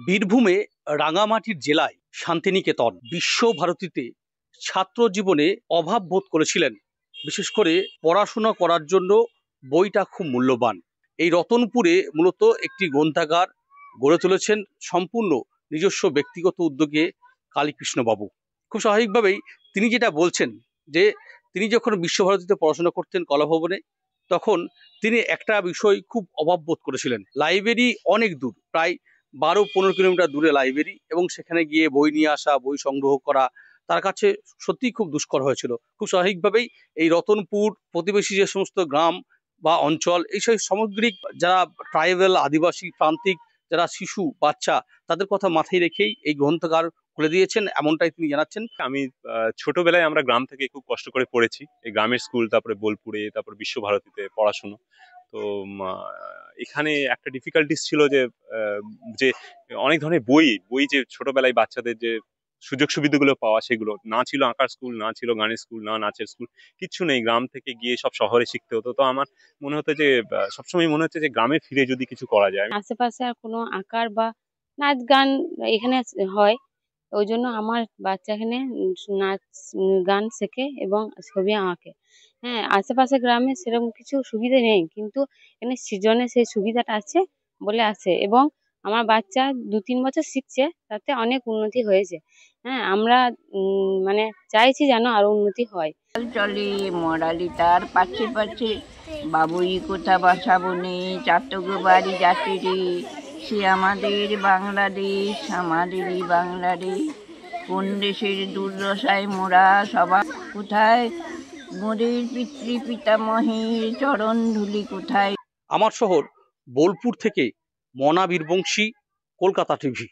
বীরভূমে রাঙামাটির জেলায় শান্তিনিকেতন বিশ্বভারতীতে ছাত্র জীবনে অভাব বোধ করেছিলেন। বিশেষ করে পড়াশোনা করার জন্য বইটা খুব মূল্যবান। এই রতনপুরে মূলত একটি গ্রন্থাগার গড়ে তুলেছেন সম্পূর্ণ নিজস্ব ব্যক্তিগত উদ্যোগে কালীকৃষ্ণবাবু। খুব স্বাভাবিকভাবেই তিনি যেটা বলছেন যে তিনি যখন বিশ্বভারতীতে পড়াশোনা করতেন কলাভবনে, তখন তিনি একটা বিষয় খুব অভাব বোধ করেছিলেন। লাইব্রেরি অনেক দূর, প্রায় 12-15 কিলোমিটার দূরে লাইব্রেরি, এবং সেখানে গিয়ে বই নিয়ে আসা, বই সংগ্রহ করা তার কাছে সত্যিই খুব দুষ্কর হয়েছিল। খুব স্বাভাবিকভাবেই এই রতনপুর প্রতিবেশী যে সমস্ত গ্রাম বা অঞ্চল, এইসব সামগ্রিক যারা ট্রাইবেল আদিবাসী প্রান্তিক যারা শিশু বাচ্চা, তাদের কথা মাথায় রেখেই এই গ্রন্থাগার খুলে দিয়েছেন, এমনটাই তিনি জানাচ্ছেন। আমি ছোটবেলায় আমরা গ্রাম থেকে খুব কষ্ট করে পড়েছি, এই গ্রামের স্কুল, তারপরে বোলপুরে, তারপর বিশ্বভারতীতে পড়াশুনো। তো এখানে একটা ডিফিকাল্টিস ছিল যে যে অনেক ধরনের বই যে ছোটবেলায় বাচ্চাদের যে সুযোগ সুবিধাগুলো পাওয়া, সেগুলো না ছিল। আঁকার স্কুল না ছিল, গানের স্কুল না, নাচের স্কুল, কিচ্ছু নেই। গ্রাম থেকে গিয়ে সব শহরে শিখতে হতো। তো আমার মনে হতো যে সবসময় মনে হচ্ছে যে গ্রামে ফিরে যদি কিছু করা যায়। আশেপাশে আর কোনো আঁকার বা নাচ গান এখানে হয়, ওই জন্য আমার বাচ্চা এখানে নাচ গান শেখে এবং ছবি আঁকে। হ্যাঁ, আশেপাশে গ্রামে সেরকম কিছু সুবিধা নেই, কিন্তু এখানে সৃজনে সেই সুবিধাটা আছে বলে আসে, এবং আমার বাচ্চা 2-3 বছর শিখছে, তাতে অনেক উন্নতি হয়েছে। হ্যাঁ, আমরা মানে চাইছি যেন আরো উন্নতি হয়। চলে মরালি তার পাচ্ছে পাচ্ছে, বাবুই কোথা বাসা বনে, চারটগো বাড়ি যাত্রী, সে আমাদের বাংলাদেশ, আমাদেরই বাংলাদেশ। কোন দেশের দুর্দশায় মোরা সবাই, কোথায় মোদের পিতৃ পিতামহের চরণ ধুলি কোথায়। আমার শহর বোলপুর থেকে মনা বীরবংশী, কলকাতা টিভি।